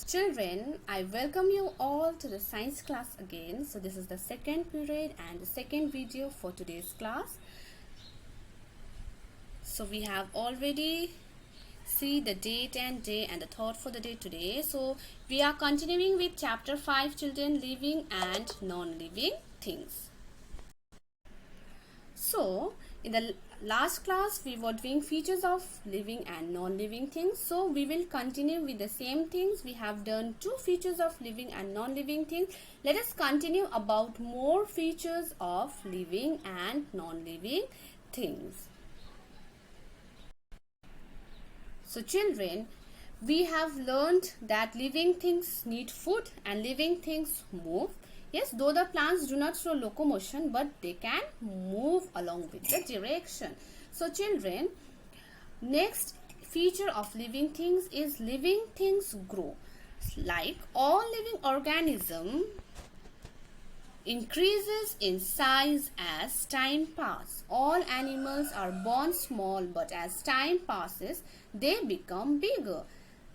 Children, I welcome you all to the science class again. So this is the second period and the second video for today's class. So we have already see the date and day and the thought for the day today. So we are continuing with chapter 5, children, living and non-living things. So in the last class we were doing features of living and non-living things. So we will continue with the same things. We have done 2 features of living and non-living things. Let us continue about more features of living and non-living things. So children, we have learned that living things need food and living things move. Yes, though the plants do not show locomotion, but they can move along with the direction. So children, next feature of living things is living things grow. Like all living organism increases in size as time passes. All animals are born small, but as time passes, they become bigger.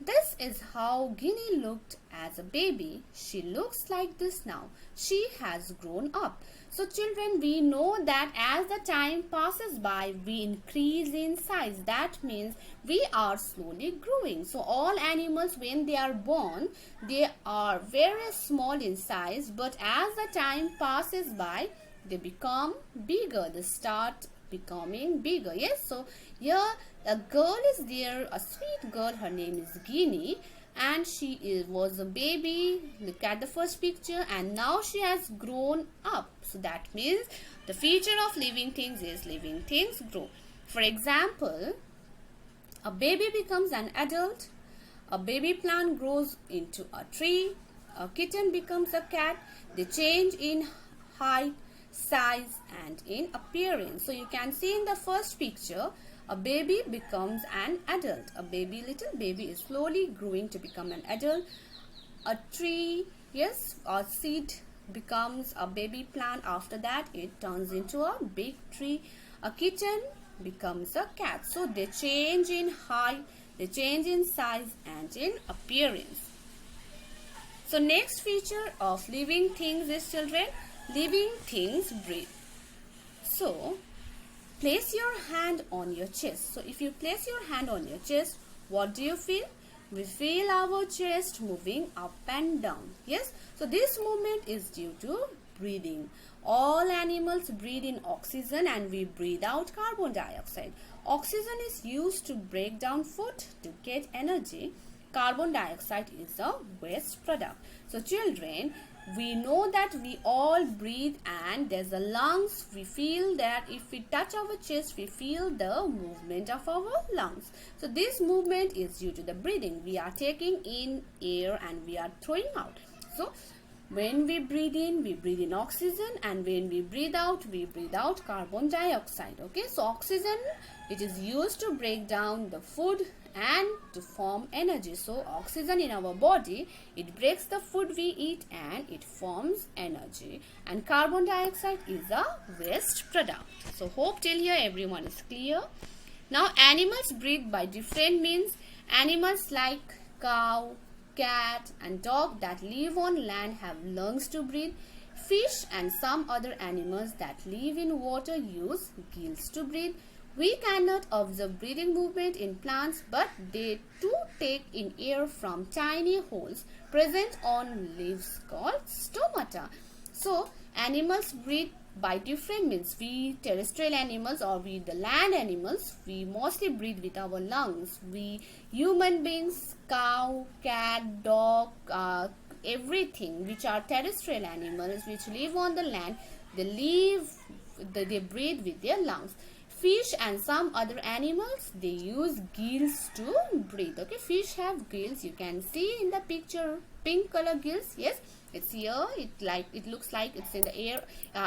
This is how Guinea looked as a baby. She looks like this now. She has grown up. So children, we know that as the time passes by, we increase in size. That means we are slowly growing. So all animals, when they are born, they are very small in size. But as the time passes by, they become bigger. They start becoming bigger. Yes, so here a girl is there, a sweet girl. Her name is Guinea, and she was a baby. Look at the first picture, and now she has grown up. So that means the feature of living things is living things grow. For example, a baby becomes an adult, a baby plant grows into a tree, a kitten becomes a cat. They change in height, size and in appearance. So you can see in the first picture, a baby becomes an adult. A little baby is slowly growing to become an adult. A tree, yes, a seed becomes a baby plant. After that, it turns into a big tree. A kitten becomes a cat. So they change in height, they change in size and in appearance. So next feature of living things is, children, living things breathe. So place your hand on your chest. So if you place your hand on your chest, what do you feel? We feel our chest moving up and down. Yes, so this movement is due to breathing. All animals breathe in oxygen and we breathe out carbon dioxide. Oxygen is used to break down food to get energy. Carbon dioxide is a waste product. So children, we know that we all breathe and there's a lungs. We feel that if we touch our chest, we feel the movement of our lungs. So this movement is due to the breathing. We are taking in air and we are throwing out. So when we breathe in oxygen, and when we breathe out carbon dioxide. Okay, so oxygen, it is used to break down the food and to form energy. So oxygen in our body, it breaks the food we eat and it forms energy. And carbon dioxide is a waste product. So hope till here everyone is clear. Now animals breathe by different means. Animals like cow, cat and dog that live on land have lungs to breathe. Fish and some other animals that live in water use gills to breathe. We cannot observe breathing movement in plants, but they too take in air from tiny holes present on leaves called stomata. So animals breathe by different means. We terrestrial animals, or we the land animals, we mostly breathe with our lungs. We human beings, cow, cat, dog, everything which are terrestrial animals which live on the land, they breathe with their lungs. Fish and some other animals, they use gills to breathe. Okay, fish have gills. You can see in the picture pink color gills. Yes, it's here. It looks like it's in the air.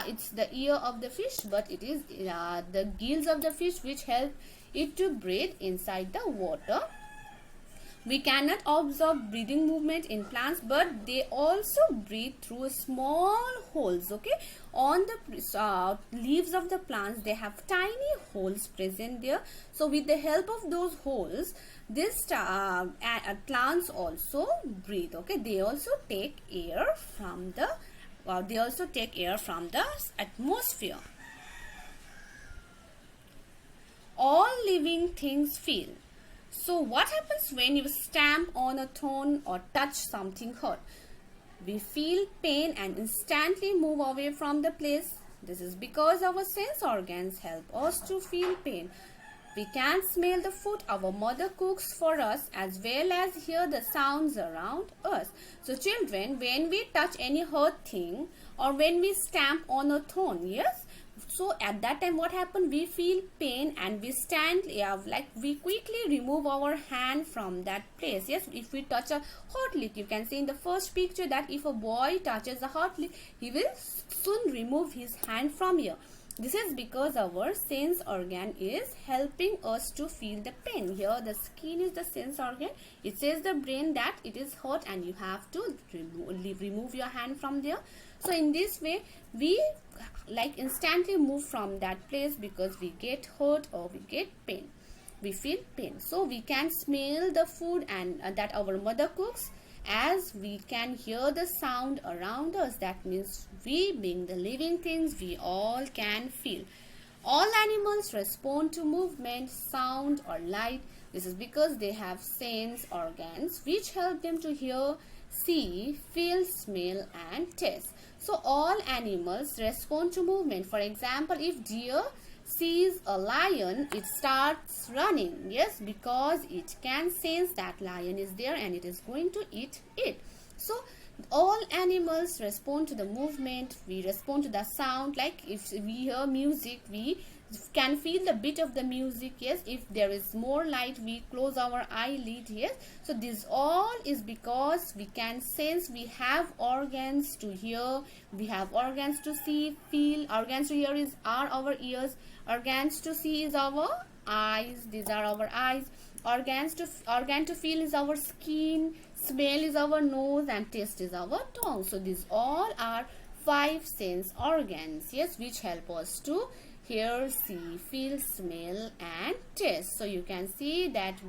It's the ear of the fish, but it is the gills of the fish which help it to breathe inside the water. We cannot observe breathing movement in plants, but they also breathe through small holes, okay? On the leaves of the plants, they have tiny holes present there. So with the help of those holes, this plants also breathe, okay? They also take air from the atmosphere. All living things feel. So what happens when you stamp on a thorn or touch something hot? We feel pain and instantly move away from the place. This is because our sense organs help us to feel pain. We can smell the food our mother cooks for us as well as hear the sounds around us. So children, when we touch any hot thing or when we stamp on a thorn, yes, so at that time what happened, we feel pain and we we quickly remove our hand from that place. Yes, if we touch a hot lick, you can see in the first picture that if a boy touches a hot lick, he will soon remove his hand from here. This is because our sense organ is helping us to feel the pain. Here the skin is the sense organ. It says the brain that it is hot and you have to remove your hand from there. So in this way we instantly move from that place because we get hurt or we get pain. We feel pain. So we can smell the food and that our mother cooks, as we can hear the sound around us. That means we, being the living things, we all can feel. All animals respond to movement, sound or light. This is because they have sense organs which help them to hear, see, feel, smell and taste. So all animals respond to movement. For example, if deer sees a lion, it starts running. Yes, because it can sense that lion is there and it is going to eat it. So all animals respond to the movement. We respond to the sound. Like if we hear music, we can feel the beat of the music. Yes, if there is more light, we close our eyelid. Yes, so this all is because we can sense. We have organs to hear, we have organs to see, feel. Organs to hear are our ears, organs to see is our eyes. These are our eyes. Organ to feel is our skin, smell is our nose and taste is our tongue. So these all are 5 sense organs, yes, which help us to hear, see, feel, smell and taste. So you can see that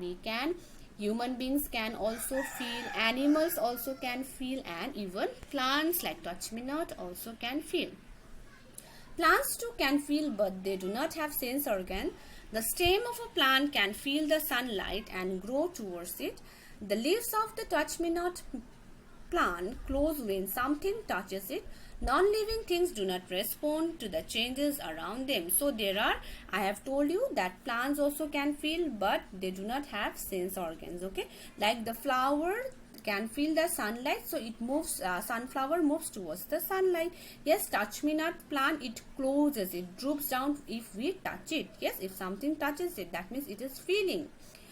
human beings can also feel, animals also can feel, and even plants like touch-me-not also can feel. Plants too can feel, but they do not have sense organ. The stem of a plant can feel the sunlight and grow towards it. The leaves of the touch-me-not plant close when something touches it. Non-living things do not respond to the changes around them. So I have told you that plants also can feel, but they do not have sense organs. Okay, like the flower can feel the sunlight, so it moves. Sunflower moves towards the sunlight. Yes, touch-me-not plant, it closes, it droops down if we touch it. Yes, if something touches it, that means it is feeling.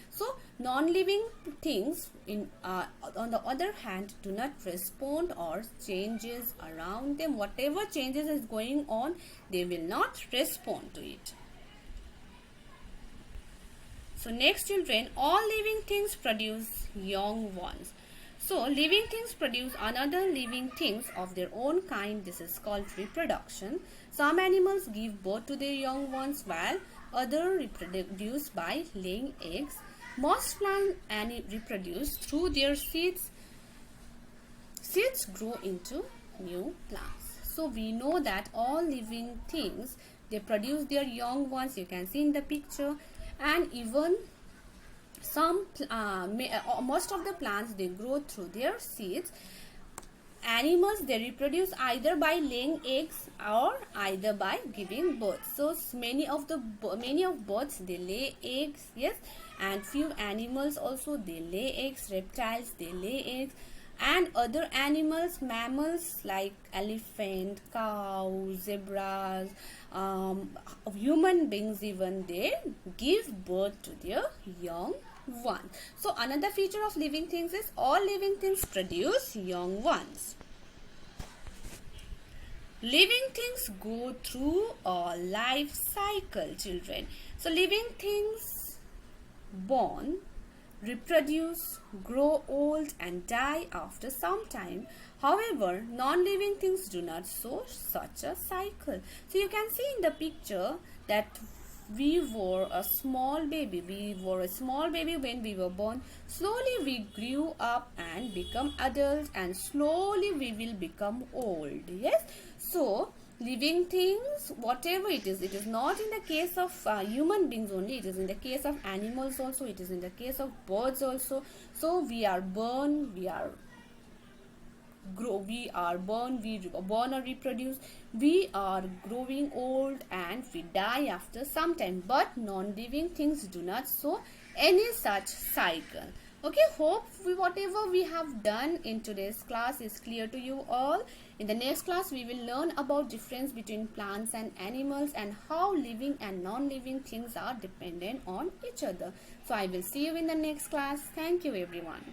So non-living things on the other hand do not respond or changes around them. Whatever changes is going on, they will not respond to it. So next children, all living things produce young ones. So living things produce another living things of their own kind. This is called reproduction. Some animals give birth to their young ones while others reproduce by laying eggs. Most plants reproduce through their seeds. Seeds grow into new plants. So we know that all living things, they produce their young ones. You can see in the picture, and even most of the plants, they grow through their seeds. Animals, they reproduce either by laying eggs or either by giving birth. So many of birds, they lay eggs, yes, and few animals also, they lay eggs. Reptiles, they lay eggs, and other animals, mammals like elephant, cow, zebras, human beings even, they give birth to their young one. So another feature of living things is all living things produce young ones. Living things go through a life cycle, children. So living things born, reproduce, grow old, and die after some time. However, non-living things do not show such a cycle. So you can see in the picture that we were a small baby. We were a small baby when we were born. Slowly we grew up and become adults, and slowly we will become old. Yes. So living things, whatever it is not in the case of human beings only, it is in the case of animals also, it is in the case of birds also. So we are born, we are grow, we are born, we born or reproduce, we are growing old, and we die after some time. But non-living things do not show any such cycle. Okay, hope whatever we have done in today's class is clear to you all. In the next class we will learn about difference between plants and animals, and how living and non-living things are dependent on each other. So I will see you in the next class. Thank you everyone.